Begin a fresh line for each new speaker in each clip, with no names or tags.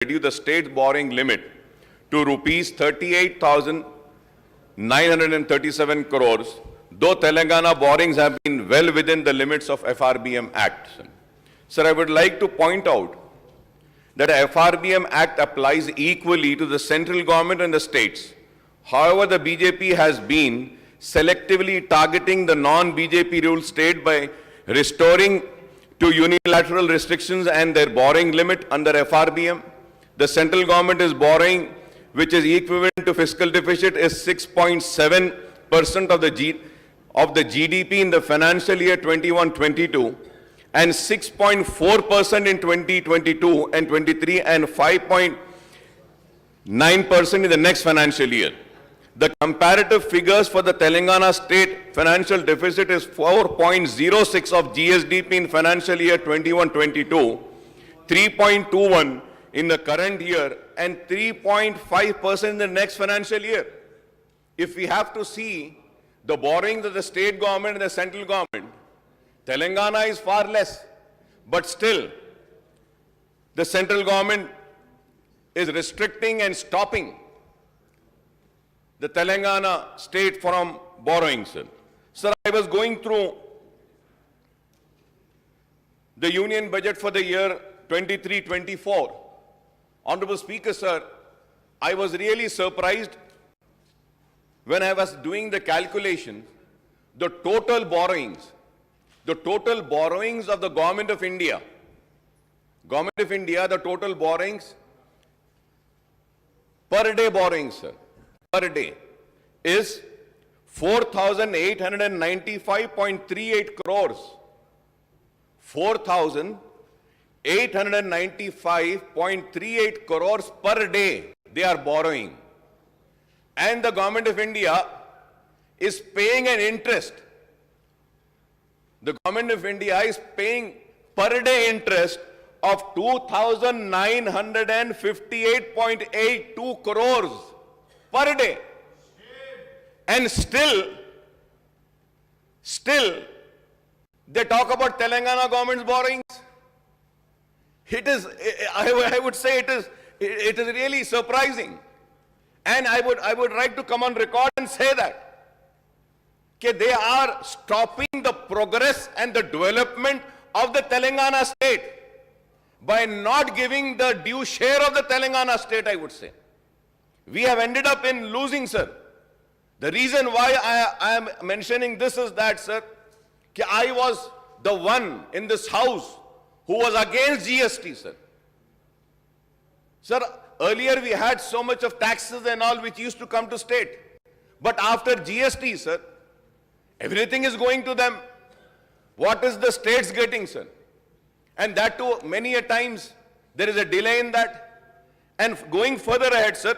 reduce the state borrowing limit to rupees 38,937 crores, though Telangana borrowings have been well within the limits of FRBM Act. Sir, I would like to point out that FRBM Act applies equally to the central government and the states. However, the BJP has been selectively targeting the non-BJP ruled state by restoring to unilateral restrictions and their borrowing limit under FRBM. The central government is borrowing, which is equivalent to fiscal deficit, is 6.7% of the GDP in the financial year 21-22, and 6.4% in 2022 and 23, and 5.9% in the next financial year. The comparative figures for the Telangana state financial deficit is 4.06 of GSDP in financial year 21-22, 3.21 in the current year, and 3.5% in the next financial year. If we have to see the borrowings of the state government and the central government, Telangana is far less, but still the central government is restricting and stopping the Telangana state from borrowing, sir. Sir, I was going through the union budget for the year 23-24. Honorable Speaker, sir, I was really surprised when I was doing the calculation, the total borrowings of the Government of India, the total borrowings, per day borrowings, sir, per day is 4,895.38 crores. 4,895.38 crores per day they are borrowing. And the Government of India is paying an interest. The Government of India is paying per day interest of 2,958.82 crores per day. And still, they talk about Telangana government's borrowings. It is, I would say it is really surprising. And I would like to come on record and say that they are stopping the progress and the development of the Telangana state by not giving the due share of the Telangana state, I would say. We have ended up in losing, sir. The reason why I am mentioning this is that, sir, I was the one in this house who was against GST, sir. Sir, earlier we had so much of taxes and all which used to come to state. But after GST, sir, everything is going to them. What is the states getting, sir? And that too, many a times, there is a delay in that. And going further ahead, sir,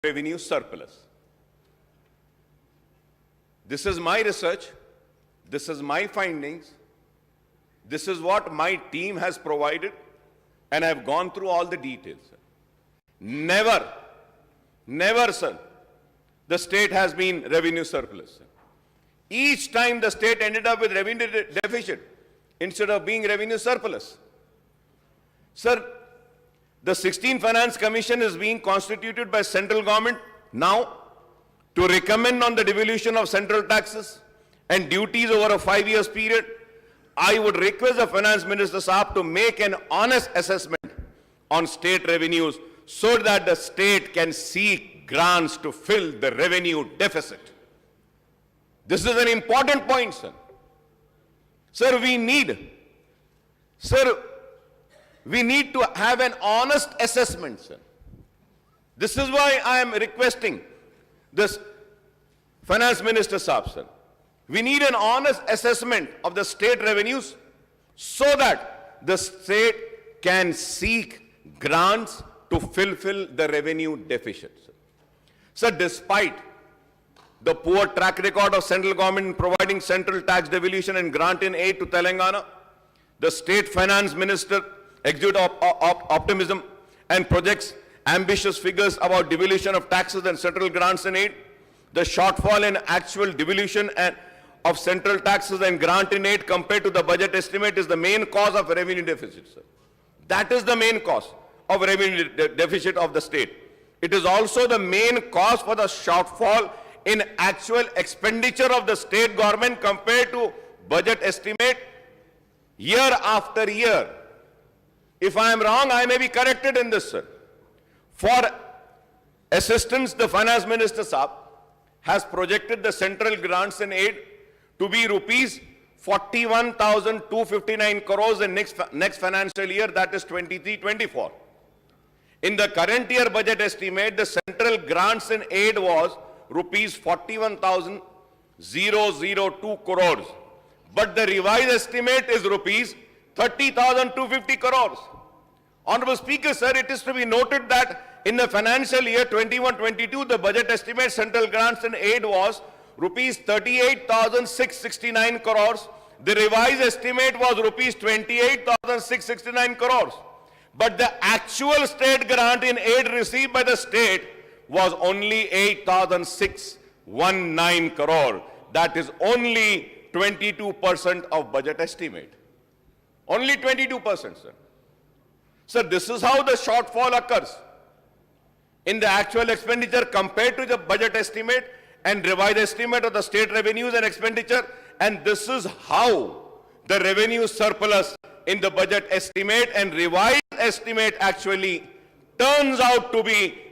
revenue surplus. This is my research. This is my findings. This is what my team has provided, and I've gone through all the details. Never, sir, the state has been revenue surplus. Sir. Each time the state ended up with revenue deficit instead of being revenue surplus. Sir, the 16th Finance Commission is being constituted by central government now to recommend on the devolution of central taxes and duties over a 5 years period. I would request the Finance Minister Saab to make an honest assessment on state revenues so that the state can seek grants to fill the revenue deficit. This is an important point, sir. Sir, we need to have an honest assessment, sir. This is why I am requesting this Finance Minister Saab, sir. We need an honest assessment of the state revenues so that the state can seek grants to fulfill the revenue deficit. Sir, despite the poor track record of central government in providing central tax devolution and grant in aid to Telangana, the state finance minister exuded optimism and projects ambitious figures about devolution of taxes and central grants in aid. The shortfall in actual devolution of central taxes and grant in aid compared to the budget estimate is the main cause of revenue deficit, sir. That is the main cause of revenue deficit of the state. It is also the main cause for the shortfall in actual expenditure of the state government compared to budget estimate year after year. If I am wrong, I may be corrected in this, sir. For assistance, the Finance Minister Saab has projected the central grants and aid to be rupees 41,259 crores in next financial year, that is 23-24. In the current year budget estimate, the central grants and aid was rupees 41,002 crores. But the revised estimate is rupees 30,250 crores. Honorable Speaker, sir, it is to be noted that in the financial year 21-22, the budget estimate central grants and aid was rupees 38,669 crores. The revised estimate was rupees 28,669 crores. But the actual state grant in aid received by the state was only 8,619 crore. That is only 22% of budget estimate. Only 22%, sir. Sir, this is how the shortfall occurs in the actual expenditure compared to the budget estimate and revised estimate of the state revenues and expenditure. And this is how the revenue surplus in the budget estimate and revised estimate actually turns out to be